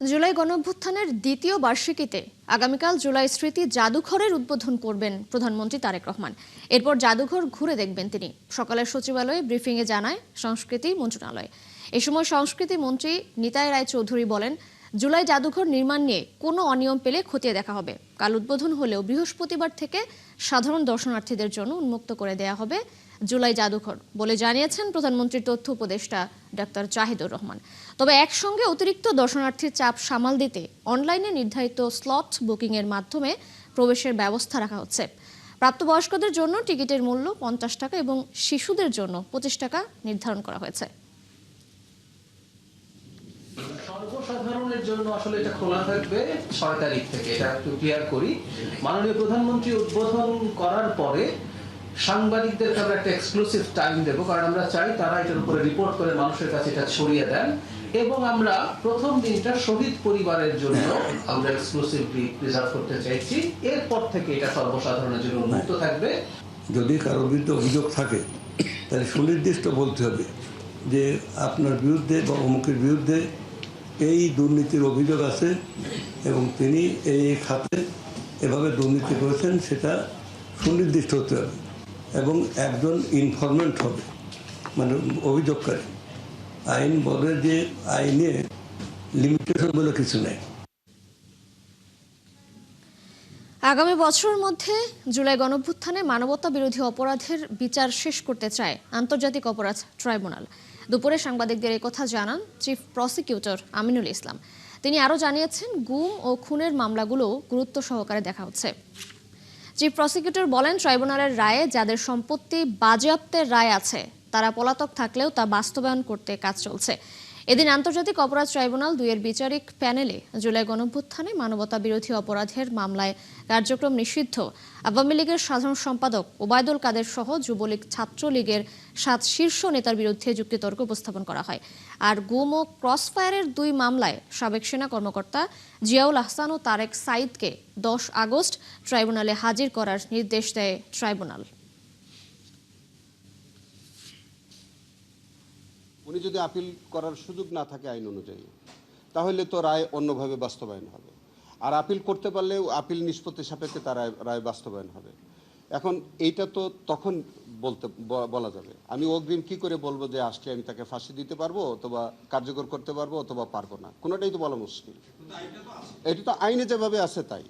জুলাই গণঅভ্যুত্থানের দ্বিতীয় বার্ষিকীতে আগামীকাল জুলাই স্মৃতি জাদুঘরের উদ্বোধন করবেন প্রধানমন্ত্রী তারেক রহমান। এরপর জাদুঘর ঘুরে দেখবেন তিনি। সকালে সচিবালয়ে ব্রিফিংয়ে জানায় সংস্কৃতি মন্ত্রণালয়। এ সময় সংস্কৃতি মন্ত্রী নিতাই রায় চৌধুরী বলেন, জুলাই জাদুঘর নির্মাণ নিয়ে কোনো অনিয়ম পেলে খতিয়ে দেখা হবে। কাল উদ্বোধন হলেও বৃহস্পতিবার থেকে সাধারণ দর্শনার্থীদের জন্য উন্মুক্ত করে দেয়া হবে জুলাই জাদুঘর বলে জানিয়েছেন প্রধানমন্ত্রীর তথ্য উপদেষ্টা ডক্টর জাহিদুর রহমান। তবে একসঙ্গে অতিরিক্ত দর্শনার্থীর চাপ সামাল দিতে অনলাইনে নির্ধারিত স্লট বুকিংয়ের মাধ্যমে প্রবেশের ব্যবস্থা রাখা হচ্ছে। প্রাপ্তবয়স্কদের জন্য টিকিটের মূল্য 50 টাকা এবং শিশুদের জন্য 25 টাকা নির্ধারণ করা হয়েছে। সর্বসাধারণের জন্য আসলে এটা খোলা থাকবে 6 তারিখ থেকে, এটা একটু ক্লিয়ার করি। মাননীয় প্রধানমন্ত্রী উদ্বোধন করার পরে সাংবাদিকদেরকে আমরা একটা এক্সক্লুসিভ টাইম দেবো, কারণ আমরা চাই তারা এটার উপরে রিপোর্ট করে মানুষের কাছে এটা ছড়িয়ে দেন। এবং আমরা প্রথম দিনটা শহীদ পরিবারের জন্য আমরা এক্সক্লুসিভলি রিজার্ভ করতে চাইছি। এরপর থেকে এটা সর্বসাধারণের জন্য উন্মুক্ত থাকবে। যদি কারোর বিরুদ্ধে অভিযোগ থাকে তাহলে সুনির্দিষ্ট বলতে হবে যে আপনার বিরুদ্ধে বা অমুকের বিরুদ্ধে এই দুর্নীতির অভিযোগ আছে এবং তিনি এই খাতে এভাবে দুর্নীতি করেছেন, সেটা সুনির্দিষ্ট হতে হবে এবং একজন ইনফরমেন্ট হবে, মানে অভিযোগকারী। আইন বলে যে আইনে লিমিটেশন বলে কিছু নেই। আগামী বছরের মধ্যে জুলাই গণঅভ্যুত্থানে মানবতা বিরোধী অপরাধের বিচার শেষ করতে চায় আন্তর্জাতিক অপরাধ ট্রাইব্যুনাল। দুপুরে সাংবাদিকদের এই কথা জানান চিফ প্রসিকিউটর আমিনুল ইসলাম। তিনি আরও জানিয়েছেন, গুম ও খুনের মামলাগুলো গুরুত্ব সহকারে দেখা হচ্ছে। চিফ প্রসিকিউটর বলেন, ট্রাইব্যুনালের রায়ে যাদের সম্পত্তি বাজেয়াপ্তের রায় আছে তারা পলাতক থাকলেও তা বাস্তবায়ন করতে কাজ চলছে। এদিন আন্তর্জাতিক অপরাধ ট্রাইব্যুনাল 2 এর বিচারিক প্যানেলে জুলাই গণঅভ্যুত্থানে মানবতা বিরোধী অপরাধের মামলায় কার্যক্রম নিষিদ্ধ আওয়ামী লীগের সাধারণ সম্পাদক ওবায়দুল কাদের সহ যুবলীগ ছাত্রলীগের 7 শীর্ষ নেতার বিরুদ্ধে যুক্তিতর্ক উপস্থাপন করা হয়। আর গুম ও ক্রসফায়ারের 2 মামলায় সাবেক সেনা কর্মকর্তা জিয়াউল আহসান ও তারেক সাঈদকে 10 আগস্ট ট্রাইব্যুনালে হাজির করার নির্দেশ দেয় ট্রাইব্যুনাল। উনি যদি আপিল করার সুযোগ না থাকে আইন অনুযায়ী, তাহলে তো রায় অন্যভাবে বাস্তবায়ন হবে। আর আপিল করতে পারলেও আপিল নিষ্পত্তি সাপেক্ষে তার রায় বাস্তবায়ন হবে। এখন এইটা তো তখন বলা যাবে। আমি অগ্রিম কি করে বলবো যে আজকে আমি তাকে ফাঁসি দিতে পারবো অথবা কার্যকর করতে পারবো অথবা পারবো না, কোনোটাই তো বলা মুশকিল। এটা তো আইনে যেভাবে আছে তাই,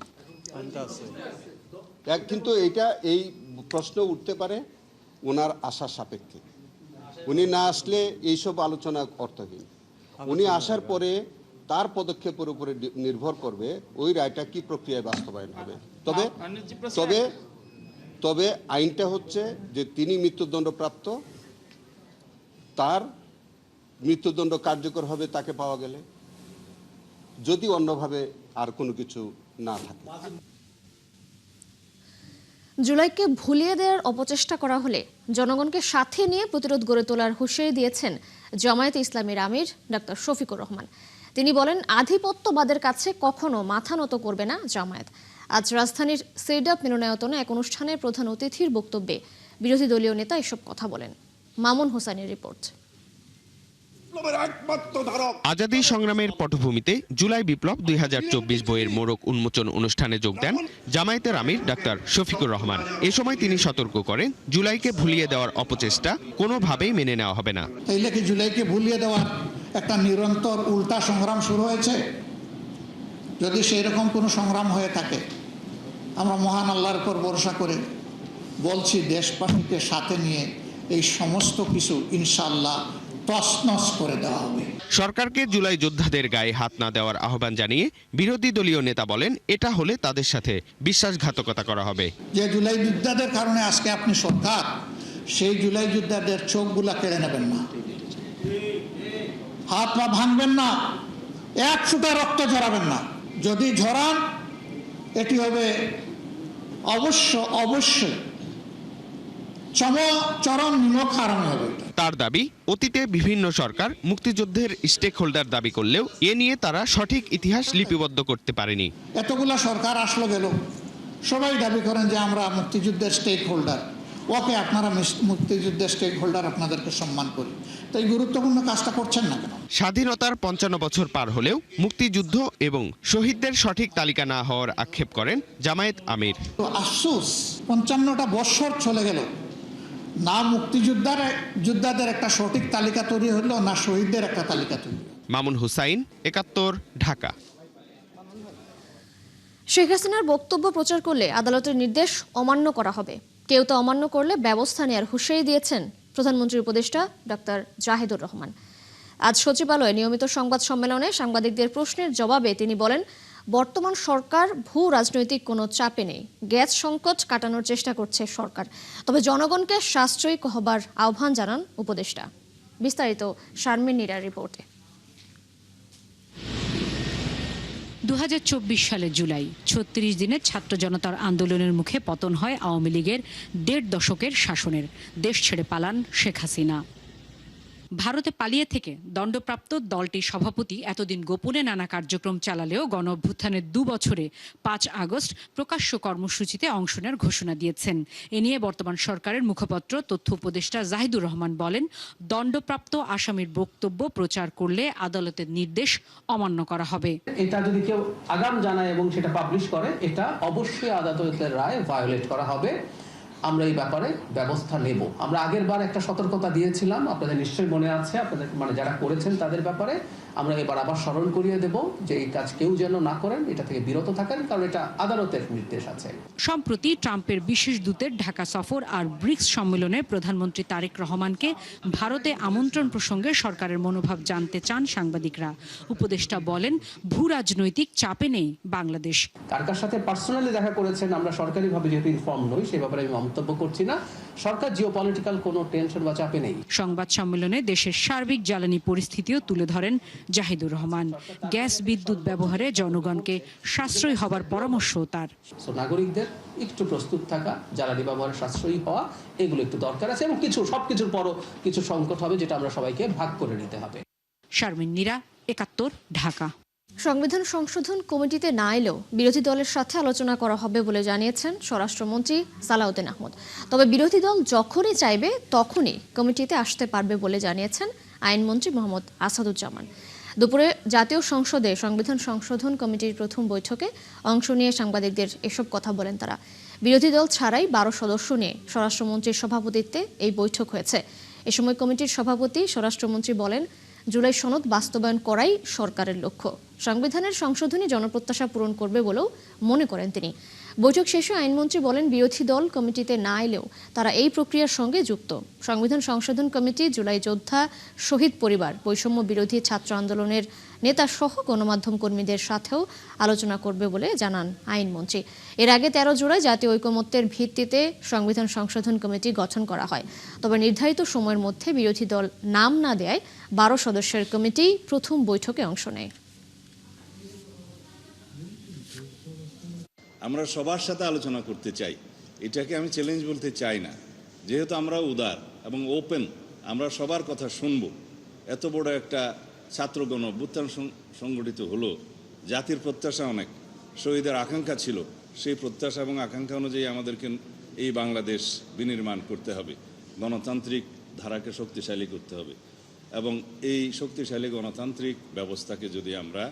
কিন্তু এইটা এই প্রশ্ন উঠতে পারে ওনার আশার সাপেক্ষে। উনি না আসলে এইসব আলোচনা অর্থহীন। উনি আসার পরে তার পদক্ষেপের উপরে নির্ভর করবে ওই রায়টা কি প্রক্রিয়ায় বাস্তবায়ন হবে। তবে তবে তবে আইনটা হচ্ছে যে তিনি মৃত্যুদণ্ডপ্রাপ্ত, তার মৃত্যুদণ্ড কার্যকর হবে তাকে পাওয়া গেলে, যদি অন্যভাবে আর কোনো কিছু না থাকে। জুলাইকে ভুলিয়ে দেওয়ার অপচেষ্টা করা হলে জনগণকে সাথে নিয়ে প্রতিরোধ গড়ে তোলার হুঁশিয়ারি দিয়েছেন জামায়াতে ইসলামীর আমির ডক্টর শফিকুর রহমান। তিনি বলেন, আধিপত্যবাদের কাছে কখনো মাথা নত করবে না জামায়াত। আজ রাজধানীর সিরডাপ মিলনায়তনে এক অনুষ্ঠানে প্রধান অতিথির বক্তব্যে বিরোধী দলীয় নেতা এসব কথা বলেন। মামুন হোসেনের রিপোর্ট। আজাদী সংগ্রামের পটভূমিতে জুলাই বিপ্লব 2024 বইয়ের মোড়ক উন্মোচন অনুষ্ঠানে যোগ দেন জামায়াতের আমির ডাক্তার শফিকুর রহমান। এ সময় তিনি সতর্ক করেন, জুলাইকে ভুলিয়ে দেওয়ার অপচেষ্টা কোনোভাবেই মেনে নেওয়া হবে না। এই লেখে জুলাইকে ভুলিয়ে দেওয়ার একটা নিরন্তর উল্টা সংগ্রাম শুরু হয়েছে। যদি সেই রকম কোনো সংগ্রাম হয়ে থাকে, আমরা মহান আল্লাহর উপর ভরসা করে বলছি, দেশবাসীকে সাথে নিয়ে এই সমস্ত কিছু ইনশাআল্লাহ তছনছ করে দেওয়া হবে। সরকারকে জুলাই যোদ্ধাদের গায়ে হাত না দেওয়ার আহ্বান জানিয়ে বিরোধী দলীয় নেতা বলেন, এটা হলে তাদের সাথে বিশ্বাসঘাতকতা করা হবে। যে জুলাই যোদ্ধাদের কারণে আজকে আপনি সরকার, সেই জুলাই যোদ্ধাদের চোখগুলা কেড়ে নেবেন না, হাত পা ভাঙবেন না, এক ফোঁটা রক্ত ঝরাবেন না। যদি ঝরান, এটি হবে অবশ্যই চরম নিমক হারানো হবে। তার দাবি, অতীতে বিভিন্ন সরকার মুক্তিযুদ্ধের স্টেক হোল্ডার দাবি করলেও এ নিয়ে তারা সঠিক ইতিহাস লিপিবদ্ধ করতে পারেনি। এতগুলা সরকার আসলো গেল, সবাই দাবি করেন যে আমরা মুক্তিযুদ্ধের স্টেক হোল্ডার। ওকে আপনারা মুক্তিযুদ্ধের স্টেক হোল্ডার, আপনাদেরকে সম্মান করি। তো এই গুরুত্বপূর্ণ কাজটা করছেন না কেন? স্বাধীনতার ৫৫ বছর পার হলেও মুক্তিযুদ্ধ এবং শহীদদের সঠিক তালিকা না হওয়ার আক্ষেপ করেন জামায়াত আমির। তো আফসোস ৫৫টা বৎসর চলে গেল, না যোদ্ধাদের একটা সঠিক তালিকা তৈরি হলো, না শহীদদের একটা তালিকা তৈরি হলো। মামুন হুসাইন, ৭১, ঢাকা। শেখ হাসিনার বক্তব্য প্রচার করলে আদালতের নির্দেশ অমান্য করা হবে, কেউ তা অমান্য করলে ব্যবস্থা নেওয়ার হুঁশিয়ারি দিয়েছেন প্রধানমন্ত্রীর উপদেষ্টা ডক্টর জাহিদুর রহমান। আজ সচিবালয়ে নিয়মিত সংবাদ সম্মেলনে সাংবাদিকদের প্রশ্নের জবাবে তিনি বলেন, বর্তমান সরকার ভূ রাজনৈতিক কোনো চাপে নেই, গ্যাস সংকট কাটানোর চেষ্টা করছে সরকার, তবে জনগণকে সাশ্রয়ী হবার আহ্বান জানান উপদেষ্টা। বিস্তারিত শারমিন নীরার রিপোর্টে। ২০২৪ সালের জুলাই ৩৬ দিনের ছাত্র জনতার আন্দোলনের মুখে পতন হয় আওয়ামী লীগের ১.৫ দশকের শাসনের। দেশ ছেড়ে পালান শেখ হাসিনা। ভারতে পালিয়ে থেকে দণ্ডপ্রাপ্ত দলটির সভাপতি এতদিন গোপনে নানা কার্যক্রম চালালেও গণ অভ্যুত্থানের ২ বছরে ৫ আগস্ট প্রকাশ্য কর্মসূচিতে অংশ নেওয়ার ঘোষণা দিয়েছেন। এ নিয়ে বর্তমান সরকারের মুখপাত্র তথ্য উপদেষ্টা জাহিদুর রহমান বলেন, দণ্ডপ্রাপ্ত আসামির বক্তব্য প্রচার করলে আদালতের নির্দেশ অমান্য করা হবে। এটা যদি কেউ আগাম জানায় এবং সেটা পাবলিশ করে, এটা অবশ্যই আদালতের রায় ভায়োলেট করা হবে। আমরা এই ব্যাপারে ব্যবস্থা নেব। আমরা আগের বার একটা সতর্কতা দিয়েছিলাম, আপনাদের নিশ্চয়ই মনে আছে, আপনাদের যারা করেছেন তাদের ব্যাপারে আমরা এবার আবার স্মরণ করিয়ে দেব যে এই কাজ কেউ যেন না করেন, এটা থেকে বিরত থাকেন, কারণ এটা আদালতের নির্দেশ আছে। সম্প্রতি ট্রাম্পের বিশেষ দূতের ঢাকা সফর আর ব্রিক্স সম্মেলনে প্রধানমন্ত্রী তারেক রহমানকে ভারতে আমন্ত্রণ প্রসঙ্গে সরকারের মনোভাব জানতে চান সাংবাদিকরা। উপদেষ্টা বলেন, ভূ রাজনৈতিক চাপে নেই বাংলাদেশ। কার কার সাথে পার্সোনালি দেখা করেছেন আমরা সরকারিভাবে যেহেতু ইনফর্ম নই, সে ব্যাপারে আমি মন্তব্য করছি না। সরকার জিওপলিটিক্যাল কোনো টেনশন বা চাপে নেই। সংবাদ সম্মেলনে দেশের সার্বিক জ্বালানি পরিস্থিতিও তুলে ধরেন জাহিদুর রহমান। গ্যাস বিদ্যুৎ ব্যবহারে জনগণকে সাশ্রয়ী হবার পরামর্শ তার। নাগরিকদের একটু প্রস্তুত থাকা, জ্বালানি ব্যবহারে সাশ্রয়ী হওয়া, এগুলো একটু দরকার আছে, এবং সবকিছুর পরও কিছু সংকট হবে যেটা আমরা সবাইকে ভাগ করে নিতে হবে। শারমিন নীরা, ৭১, ঢাকা। সংবিধান সংশোধন কমিটিতে না এলেও বিরোধী দলের সাথে আলোচনা করা হবে বলে জানিয়েছেন স্বরাষ্ট্রমন্ত্রী সালাউদ্দিন আহমদ। তবে বিরোধী দল যখনই চাইবে তখনই কমিটিতে আসতে পারবে বলে জানিয়েছেন আইনমন্ত্রী মোহাম্মদ আসাদুজ্জামান। দুপুরে জাতীয় সংসদে সংবিধান সংশোধন কমিটির প্রথম বৈঠকে অংশ নিয়ে সাংবাদিকদের এসব কথা বলেন তারা। বিরোধী দল ছাড়াই ১২ সদস্য নিয়ে স্বরাষ্ট্রমন্ত্রীর সভাপতিত্বে এই বৈঠক হয়েছে। এ সময় কমিটির সভাপতি স্বরাষ্ট্রমন্ত্রী বলেন, জুলাই সনদ বাস্তবায়ন করাই সরকারের লক্ষ্য। সংবিধানের সংশোধনী জনপ্রত্যাশা পূরণ করবে বলেও মনে করেন তিনি। বৈঠক শেষে আইনমন্ত্রী বলেন, বিরোধী দল কমিটিতে না এলেও তারা এই প্রক্রিয়ার সঙ্গে যুক্ত। সংবিধান সংশোধন কমিটি জুলাই যোদ্ধা, শহীদ পরিবার, বৈষম্য বিরোধী ছাত্র আন্দোলনের নেতা সহ গণমাধ্যম কর্মীদের সাথেও আলোচনা করবে বলে জানান আইনমন্ত্রী। এর আগে ১৩ জুলাই জাতীয় ঐকমত্যের ভিত্তিতে সংবিধান সংশোধন কমিটি গঠন করা হয়। তবে নির্ধারিত সময়ের মধ্যে বিরোধী দল নাম না দেয় ১২ সদস্যের কমিটি প্রথম বৈঠকে অংশ নেয়। আমরা সবার সাথে আলোচনা করতে চাই, এটাকে আমি চ্যালেঞ্জ বলতে চাই না। যেহেতু আমরা উদার এবং ওপেন, আমরা সবার কথা শুনব। এত বড় একটা ছাত্র গণ অভ্যুত্থান সংগঠিত হলো, জাতির প্রত্যাশা অনেক, শহীদের আকাঙ্ক্ষা ছিল, সেই প্রত্যাশা এবং আকাঙ্ক্ষা অনুযায়ী আমাদেরকে এই বাংলাদেশ বিনির্মাণ করতে হবে, গণতান্ত্রিক ধারাকে শক্তিশালী করতে হবে, এবং এই শক্তিশালী গণতান্ত্রিক ব্যবস্থাকে যদি আমরা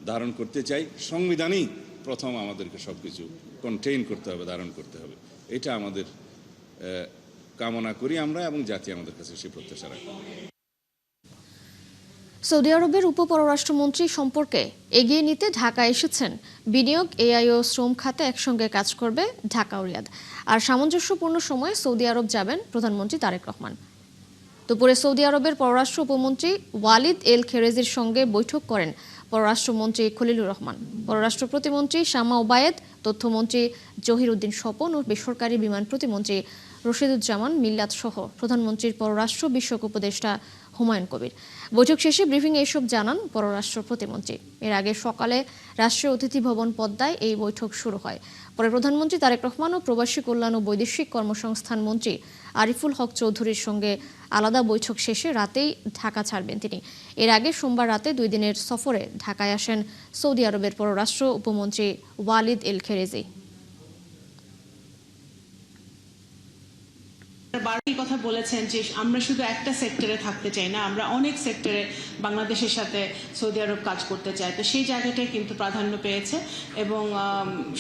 ধারণ করতে চাই, সংবিধানই প্রথম আমাদেরকে সব কিছু কন্টেইন করতে হবে, ধারণ করতে হবে। এটা আমাদের কামনা করি আমরা, এবং জাতি আমাদের কাছে সেই প্রত্যাশা রাখে। সৌদি আরবের উপপররাষ্ট্রমন্ত্রী সম্পর্কে এগিয়ে নিতে ঢাকা এসেছেন। বিনিয়োগ, এআই ও শ্রম খাতে একসঙ্গে কাজ করবে ঢাকা ও রিয়াদ। আর সামঞ্জস্যপূর্ণ সময়ে সৌদি আরব যাবেন প্রধানমন্ত্রী তারেক রহমান। দুপুরে সৌদি আরবের পররাষ্ট্র উপমন্ত্রী ওয়ালিদ এল খেরেজির সঙ্গে বৈঠক করেন পররাষ্ট্রমন্ত্রী খলিলুর রহমান, পররাষ্ট্র প্রতিমন্ত্রী শামা ওবায়েদ, তথ্যমন্ত্রী জহির উদ্দিন স্বপন ও বেসরকারি বিমান প্রতিমন্ত্রী রশিদুজ্জামান মিল্লাত সহ প্রধানমন্ত্রীর পররাষ্ট্র বিষয়ক উপদেষ্টা হুমায়ুন কবির। বৈঠক শেষে ব্রিফিংয়ে এসব জানান পররাষ্ট্র প্রতিমন্ত্রী। এর আগে সকালে রাষ্ট্রীয় অতিথি ভবন পদ্মায় এই বৈঠক শুরু হয়। পরে প্রধানমন্ত্রী তারেক রহমান ও প্রবাসী কল্যাণ ও বৈদেশিক কর্মসংস্থান মন্ত্রী আরিফুল হক চৌধুরীর সঙ্গে আলাদা বৈঠক শেষে রাতেই ঢাকা ছাড়বেন তিনি। এর আগে সোমবার রাতে 2 দিনের সফরে ঢাকায় আসেন সৌদি আরবের পররাষ্ট্র উপমন্ত্রী ওয়ালিদ এল খেরেজি। বারবারই কথা বলেছেন যে আমরা শুধু একটা সেক্টরে থাকতে চাই না, আমরা অনেক সেক্টরে বাংলাদেশের সাথে সৌদি আরব কাজ করতে চাই। তো সেই জায়গাটাই কিন্তু প্রাধান্য পেয়েছে এবং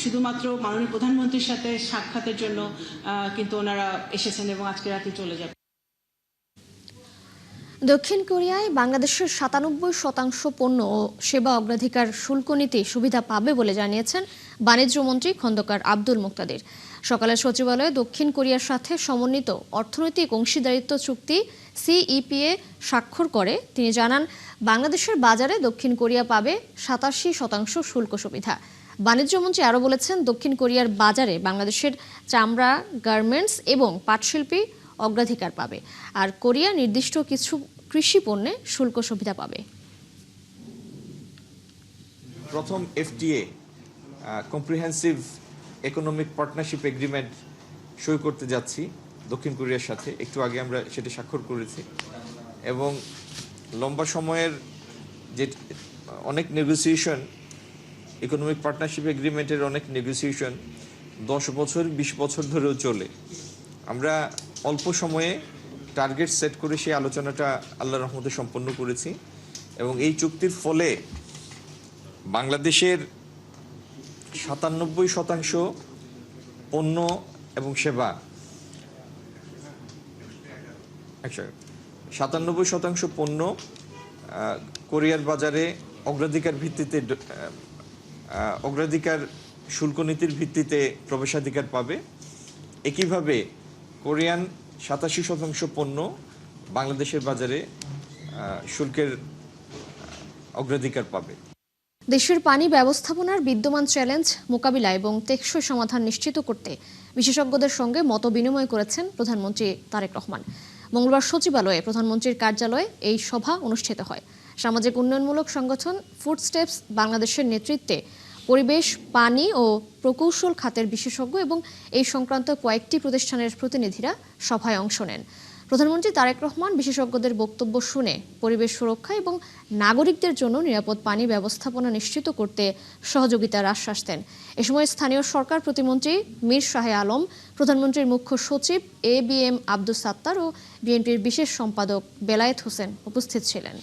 শুধুমাত্র মাননীয় প্রধানমন্ত্রীর সাথে সাক্ষাতের জন্য কিন্তু ওনারা এসেছেন এবং আজকে রাতে চলে যাবেন। দক্ষিণ কোরিয়ায় বাংলাদেশের ৯৭% পণ্য ও সেবা অগ্রাধিকার শুল্ক নীতি সুবিধা পাবে বলে জানিয়েছেন বাণিজ্যমন্ত্রী খন্দকার আব্দুল মুক্তাদির। সকালে সচিবালয়ে দক্ষিণ কোরিয়ার সাথে সমন্বিত অর্থনৈতিক অংশীদারিত্ব চুক্তি CEPA স্বাক্ষর করে তিনি জানান, বাংলাদেশের বাজারে দক্ষিণ কোরিয়া পাবে ৮৭% শুল্ক সুবিধা। বাণিজ্যমন্ত্রী আরও বলেছেন, দক্ষিণ কোরিয়ার বাজারে বাংলাদেশের চামড়া, গার্মেন্টস এবং পাটশিল্পী অগ্রাধিকার পাবে, আর কোরিয়া নির্দিষ্ট কিছু কৃষি পণ্যে শুল্ক সুবিধা পাবে। প্রথম FTA comprehensive economic partnership agreement সই করতে যাচ্ছি দক্ষিণ কোরিয়ার সাথে। একটু আগে আমরা সেটা স্বাক্ষর করেছি এবং লম্বা সময়ের যে অনেক নেগোসিয়েশন, ইকোনমিক পার্টনারশিপ এগ্রিমেন্টের অনেক নেগোসিয়েশন 10 বছর 20 বছর ধরেও চলে। আমরা অল্প সময়ে টার্গেট সেট করে সেই আলোচনাটা আল্লাহর রহমতে সম্পন্ন করেছি এবং এই চুক্তির ফলে বাংলাদেশের ৯৭% পণ্য এবং সেবা ৯৭% পণ্য কোরিয়ার বাজারে অগ্রাধিকার ভিত্তিতে অগ্রাধিকার শুল্ক নীতির ভিত্তিতে প্রবেশাধিকার পাবে। একইভাবে কোরিয়ান ৮৭% পণ্য বাংলাদেশের বাজারে শুল্কের অগ্রাধিকার পাবে। দেশের পানি ব্যবস্থাপনার বিদ্যমান চ্যালেঞ্জ মোকাবিলা এবং টেকসই সমাধান নিশ্চিত করতে বিশেষজ্ঞদের সঙ্গে মত বিনিময় করেছেন প্রধানমন্ত্রী তারেক রহমান। মঙ্গলবার সচিবালয়ে প্রধানমন্ত্রীর কার্যালয়ে এই সভা অনুষ্ঠিত হয়। সামাজিক উন্নয়নমূলক সংগঠন ফুডস্টেপস বাংলাদেশের নেতৃত্বে পরিবেশ, পানি ও প্রকৌশল খাতের বিশেষজ্ঞ এবং এই সংক্রান্ত কয়েকটি প্রতিষ্ঠানের প্রতিনিধিরা সভায় অংশ নেন। প্রধানমন্ত্রী তারেক রহমান বিশেষজ্ঞদের বক্তব্য শুনে পরিবেশ সুরক্ষা এবং নাগরিকদের জন্য নিরাপদ পানি ব্যবস্থাপনা নিশ্চিত করতে সহযোগিতার আশ্বাস দেন। এ সময় স্থানীয় সরকার প্রতিমন্ত্রী মীর শাহে আলম, প্রধানমন্ত্রীর মুখ্য সচিব ABM আব্দুস সাত্তার ও বিএনপির বিশেষ সম্পাদক বেলায়েত হোসেন উপস্থিত ছিলেন।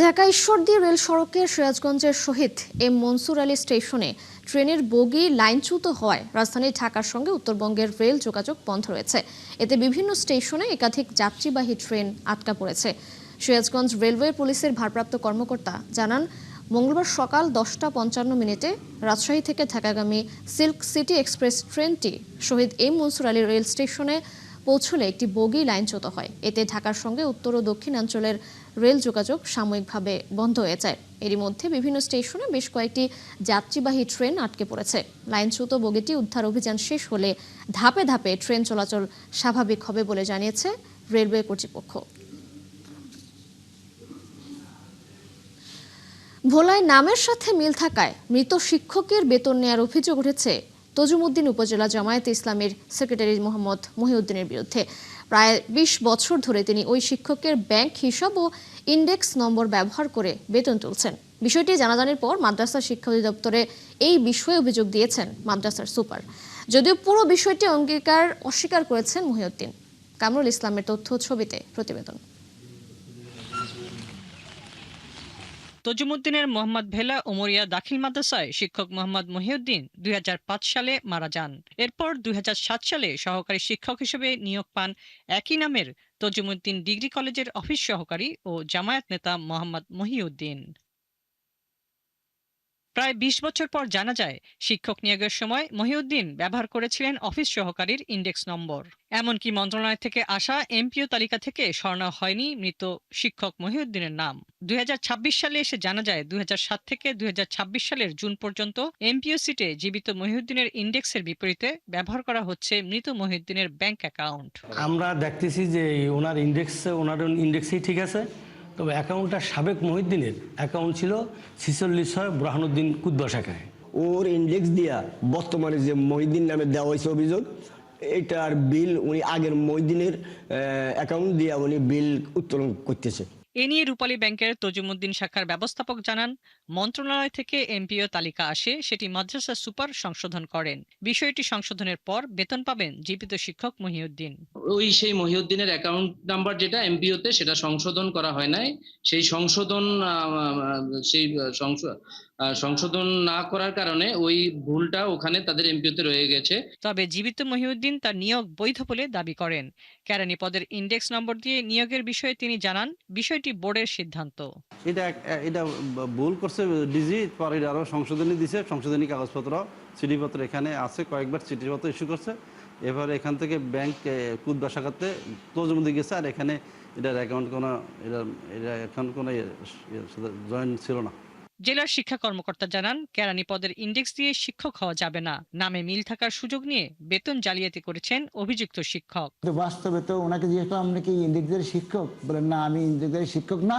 ঢাকা ঈশ্বরদী রেল সড়কের সিরাজগঞ্জের শহীদ M মনসুর আলী স্টেশনে ট্রেনের বগি লাইনচ্যুত হওয়ায় রাজধানী ঢাকার সঙ্গে উত্তরবঙ্গের রেল যোগাযোগ বন্ধ রয়েছে। এতে বিভিন্ন স্টেশনে একাধিক যাত্রীবাহী ট্রেন আটকা পড়েছে। সিরাজগঞ্জ রেলওয়ে পুলিশের ভারপ্রাপ্ত কর্মকর্তা জানান, মঙ্গলবার সকাল 10:55 রাজশাহী থেকে ঢাকাগামী সিল্ক সিটি এক্সপ্রেস ট্রেনটি শহীদ M মনসুর আলী রেল স্টেশনে পৌঁছলে একটি বগি লাইনচ্যুত হয়। এতে ঢাকার সঙ্গে উত্তর ও দক্ষিণাঞ্চলের রেল যোগাযোগ সাময়িকভাবে বন্ধ হয়ে যায়। এরই মধ্যে বিভিন্ন স্টেশনে বেশ কয়েকটি যাত্রীবাহী ট্রেন আটকে পড়েছে। লাইনচ্যুত বগিটি উদ্ধার অভিযান শেষ হলে ধাপে ধাপে ট্রেন চলাচল স্বাভাবিক হবে বলে জানিয়েছে রেলওয়ে কর্তৃপক্ষ। ভোলায় নামের সাথে মিল থাকায় মৃত শিক্ষকের বেতন নেয়ার অভিযোগ উঠেছে তজুমউদ্দিন উপজেলা জামায়াতে ইসলামীর সেক্রেটারি মোহাম্মদ মহিউদ্দিনের বিরুদ্ধে। প্রায় 20 বছর ধরে তিনি ওই শিক্ষকের ব্যাংক হিসাব ও ইন্ডেক্স নম্বর ব্যবহার করে বেতন তুলছেন। বিষয়টি জানাজানির পর মাদ্রাসা শিক্ষা অধিদপ্তরে এই বিষয়ে অভিযোগ দিয়েছেন মাদ্রাসার সুপার। যদিও পুরো বিষয়টি অস্বীকার করেছেন মহিউদ্দিন। কামরুল ইসলামের তথ্য ছবিতে প্রতিবেদন। তজুমউদ্দিনের মোহাম্মদ ভেলা উমরিয়া দাখিল মাদ্রাসায় শিক্ষক মোহাম্মদ মহিউদ্দিন 2005 সালে মারা যান। এরপর 2007 সালে সহকারী শিক্ষক হিসেবে নিয়োগ পান একই নামের তজুমউদ্দিন ডিগ্রি কলেজের অফিস সহকারী ও জামায়াত নেতা মোহাম্মদ মহিউদ্দিন। প্রায় 20 বছর পর জানা যায়, শিক্ষক নিয়োগের সময় মহিউদ্দিন ব্যবহার করেছিলেন অফিস সহকারীর ইন্ডেক্স নম্বর। এমনকি মন্ত্রণালয় থেকে আসা এমপিও তালিকা থেকে সরানো হয়নি মৃত শিক্ষক মহিউদ্দিনের নাম। 2026 সালে এসে জানা যায়, 2007 থেকে 2026 সালের জুন পর্যন্ত এমপিও সিটে জীবিত মহিউদ্দিনের ইন্ডেক্সের বিপরীতে ব্যবহার করা হচ্ছে মৃত মহিউদ্দিনের ব্যাংক অ্যাকাউন্ট। আমরা দেখতেছি যে ওনার ইন্ডেক্সই ঠিক আছে, তবে অ্যাকাউন্টটা সাবেক মহিউদ্দিনের অ্যাকাউন্ট ছিল 46 বুরহানুদ্দিন কুতবা শাখায়। ওর ইন্ডেক্স দিয়া বর্তমানে যে মহিউদ্দিন নামে দেওয়া হয়েছে অভিযোগ, এটার বিল উনি আগের মহিউদ্দিনের অ্যাকাউন্ট দিয়া উনি বিল উত্তোলন করতেছে। এ নিয়ে রূপালী ব্যাংকের তজুমুদ্দিন শাখার ব্যবস্থাপক জানান, মন্ত্রণালয় থেকে এমপিও তালিকা আসে, সেটি মাদ্রাসা সুপার সংশোধন করেন। বিষয়টি সংশোধনের পর বেতন পাবেন জীবিত শিক্ষক মহিউদ্দিন। সেই মহিউদ্দিনের অ্যাকাউন্ট নাম্বার যেটা এমপিওতে, সেটা সংশোধন করা হয় নাই। সেই সংশোধন না করার কারণে ওই ভুলটা ওখানে তাদের এমপিওতে রয়ে গেছে। তবে জীবিত মহিউদ্দিন তার নিয়োগ বৈধ বলে দাবি করেন। কেরানি পদের ইন্ডেক্স নম্বর দিয়ে নিয়োগের বিষয়ে তিনি জানান, বিষয়টি বোর্ডের সিদ্ধান্ত। এটা ভুল করছে ডিজি, পরে আরো সংশোধনী দিছে, সংশোধনী কাগজপত্র চিঠিপত্র এখানে আছে, কয়েকবার চিঠিপত্র ইস্যু করছে। এবারে এখান থেকে ব্যাংক কুদবা শাখাতে তজুমুদ্দিন গেছে, আর এখানে এটার অ্যাকাউন্ট কোনো জয়েন্ট ছিল না। জেলার শিক্ষা কর্মকর্তা জানান, কেরানি পদের ইন্ডেক্স দিয়ে শিক্ষক হওয়া যাবে না। নামে মিল থাকার সুযোগ নিয়ে বেতন জালিয়াতি করেছেন অভিযুক্ত শিক্ষক। বাস্তবে তো ওনাকে জিজ্ঞেস করলাম, আপনি কি ইন্ডেক্সের শিক্ষক? বলেন না, আমি ইন্ডেক্সের শিক্ষক না,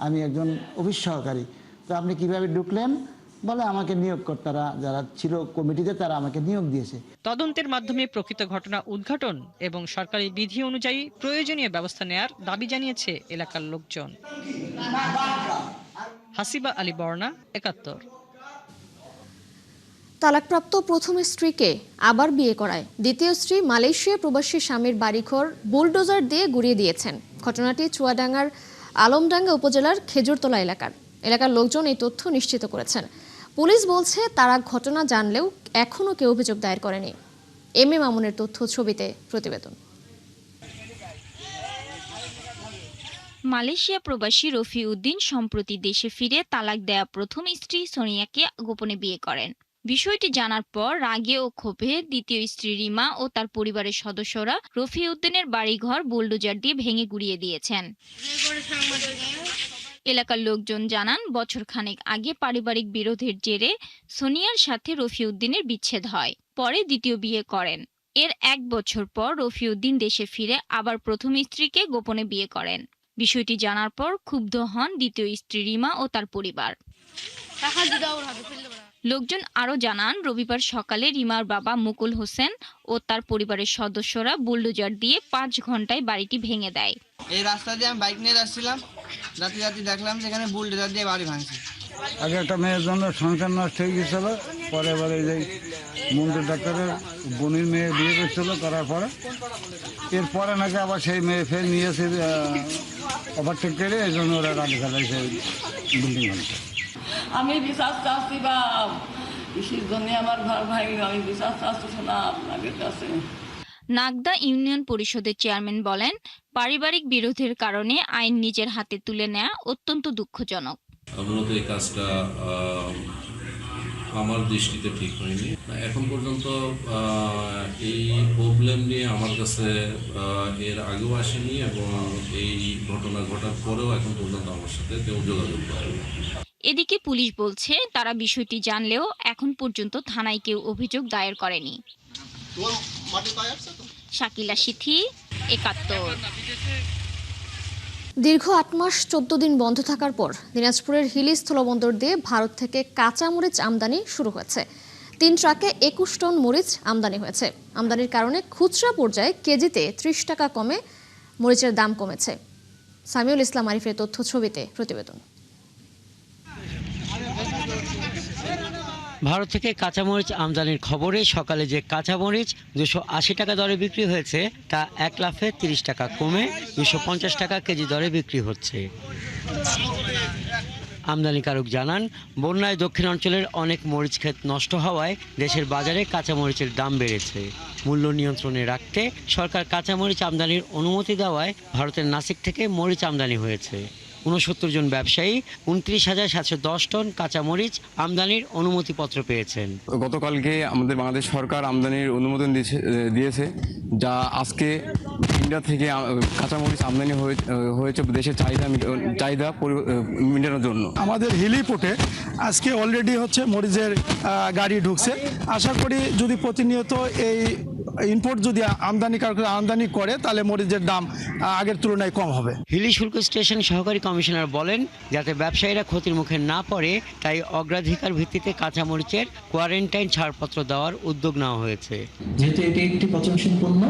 আমি একজন অফিস সহকারী। তো আপনি কিভাবে ঢুকলেন? বলে আমাকে নিয়োগকর্তারা যারা ছিল কমিটিতে, তারা আমাকে নিয়োগ দিয়েছে। তদন্তের মাধ্যমে প্রকৃত ঘটনা উদ্ঘাটন এবং সরকারি বিধি অনুযায়ী প্রয়োজনীয় ব্যবস্থা নেয়ার দাবি জানিয়েছে এলাকার লোকজন। হাসিবা আলী বর্ণা, ৭১। তালাকপ্রাপ্ত প্রথম স্ত্রীকে আবার বিয়ে করায় দ্বিতীয় স্ত্রী মালয়েশিয়া প্রবাসী স্বামীর বাড়িঘর বুলডোজার দিয়ে গুড়িয়ে দিয়েছেন। ঘটনাটি চুয়াডাঙ্গার আলমডাঙ্গা উপজেলার খেজুরতলা এলাকার লোকজন এই তথ্য নিশ্চিত করেছেন। পুলিশ বলছে, তারা ঘটনা জানলেও এখনও কেউ অভিযোগ দায়ের করেনি। এম এ মামুনের তথ্য ছবিতে প্রতিবেদন। মালয়েশিয়া প্রবাসী রফিউদ্দিন সম্প্রতি দেশে ফিরে তালাক দেয়া প্রথম স্ত্রী সোনিয়াকে গোপনে বিয়ে করেন। বিষয়টি জানার পর রাগে ও ক্ষোভে দ্বিতীয় স্ত্রী রিমা ও তার পরিবারের সদস্যরা রফিউদ্দিনের বাড়িঘর বুলডোজার দিয়ে ভেঙে গুড়িয়ে দিয়েছেন। এলাকার লোকজন জানান, বছরখানেক আগে পারিবারিক বিরোধের জেরে সোনিয়ার সাথে রফিউদ্দিনের বিচ্ছেদ হয়। পরে দ্বিতীয় বিয়ে করেন। এর ১ বছর পর রফিউদ্দিন দেশে ফিরে আবার প্রথম স্ত্রীকে গোপনে বিয়ে করেন। বিষয়টি জানার পর ক্ষুব্ধ হন দ্বিতীয় স্ত্রী রিমা ও তার পরিবার। লোকজন আরও জানান, রবিবার সকালে রিমার বাবা মুকুল হোসেন ও তার পরিবারের সদস্যরা বুলডোজার দিয়ে ৫ ঘন্টায় বাড়িটি ভেঙে দেয়। এই রাস্তা দিয়ে আমি বাইক নিয়ে যাচ্ছিলাম, রাতে দেখলাম সেখানে বুলডোজার দিয়ে বাড়ি ভাঙছে। আগে একটা মেয়ের জন্য সংসার নষ্ট হয়ে গেছিল, পরে যে মন্দির ডাক্তারের বোনের মেয়ে বিয়ে করছিল, করার পরে এরপরে নাকি আবার সেই মেয়ে ফের নিয়েছে ওভারটেক করে, এই জন্য ওরা গাড়ি ফেলাই সেই বিল্ডিং ভাঙছে। আমি বিশ্বাস চাচ্ছি বা কৃষির জন্য আমার ঘর ভাই, আমি বিশ্বাস চাচ্ছি না আপনাদের কাছে। নাগদা ইউনিয়ন পরিষদের চেয়ারম্যান বলেন, পারিবারিক বিরোধের কারণে আইন নিজের হাতে তুলে নেওয়া অত্যন্ত দুঃখজনক। মূলত এই কাজটা আমার দৃষ্টিতে ঠিক হয়নি। এখন পর্যন্ত এই প্রবলেম নিয়ে আমার কাছে এর আগেও আসেনি, এবং এই ঘটনা ঘটার পরেও এখন পর্যন্ত আমার সাথে কেউ যোগাযোগ করেনি। এদিকে পুলিশ বলছে, তারা বিষয়টি জানলেও এখন পর্যন্ত থানায় কেউ অভিযোগ দায়ের করেনি। শাকিলা সিথি, ৭১। দীর্ঘ ৮ মাস ১৪ দিন বন্ধ থাকার পর দিনাজপুরের হিলি স্থলবন্দর দিয়ে ভারত থেকে কাঁচা মরিচ আমদানি শুরু হয়েছে। ৩ ট্রাকে ২১ টন মরিচ আমদানি হয়েছে। আমদানির কারণে খুচরা পর্যায়ে কেজিতে ৩০ টাকা কমে মরিচের দাম কমেছে। সামিউল ইসলাম আরিফের তথ্য ছবিতে প্রতিবেদন। ভারত থেকে কাঁচামরিচ আমদানির খবরে সকালে যে কাঁচামরিচ ২৮০ টাকা দরে বিক্রি হয়েছে, তা ১ লাফে ৩০ টাকা কমে ২৫০ টাকা কেজি দরে বিক্রি হচ্ছে। আমদানিকারক জানান, বন্যায় দক্ষিণ অঞ্চলের অনেক মরিচ ক্ষেত নষ্ট হওয়ায় দেশের বাজারে কাঁচামরিচের দাম বেড়েছে। মূল্য নিয়ন্ত্রণে রাখতে সরকার কাঁচামরিচ আমদানির অনুমতি দেওয়ায় ভারতের নাসিক থেকে মরিচ আমদানি হয়েছে। ৬৯ জন ব্যবসায়ী ২৯,৭১০ টন কাঁচামরিচ আমদানির অনুমতিপত্র পেয়েছেন। গতকালকে আমাদের বাংলাদেশ সরকার আমদানির অনুমোদন দিয়েছে, যা আজকে ইন্ডিয়া থেকে কাঁচামরিচ আমদানি হয়েছে দেশের চাহিদা মেটানোর জন্য। আমাদের হিলি পোর্টে আজকে অলরেডি মরিচের গাড়ি ঢুকছে। আশা করি যদি প্রতিনিয়ত এই ইম্পোর্ট যদি আমদানি করে, তাহলে মরিচের দাম আগের তুলনায় কম হবে। হিলি শুল্ক স্টেশন সহকারী কমিশনার বলেন, যাতে ব্যবসায়ীরা ক্ষতির মুখে না পড়ে, তাই অগ্রাধিকার ভিত্তিতে কাঁচামরিচের কোয়ারেন্টাইন ছাড়পত্র দেওয়ার উদ্যোগ নেওয়া হয়েছে। যেহেতু এটি একটি পচনশীল পণ্য,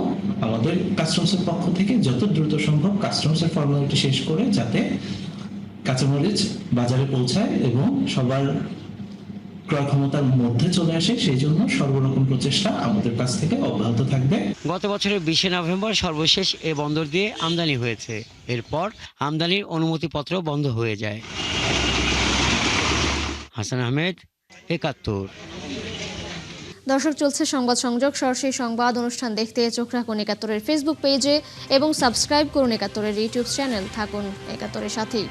আমাদের কাস্টমসের পক্ষ থেকে যত দ্রুত সম্ভব কাস্টমসের ফর্মালিটি শেষ করে যাতে কাঁচামরিচ বাজারে পৌঁছায় এবং সবার ক্রয় ক্ষমতার মধ্যে চলে আসে, সেই জন্য সর্বরকম প্রচেষ্টা আমাদের কাছ থেকে অব্যাহত থাকবে। গত বছরের 20 নভেম্বর সর্বশেষ এ বন্দর দিয়ে আমদানি হয়েছে। এরপর আমদানির অনুমতিপত্র বন্ধ হয়ে যায়। হাসান আহমেদ, 71। দর্শক, চলছে সংবাদ সংযোগ। সরাসরি সংবাদ অনুষ্ঠান দেখতে চোখ রাখুন 71-এর ফেসবুক পেজে এবং সাবস্ক্রাইব করুন 71-এর ইউটিউব চ্যানেল। থাকুন 71-এর সাথেই।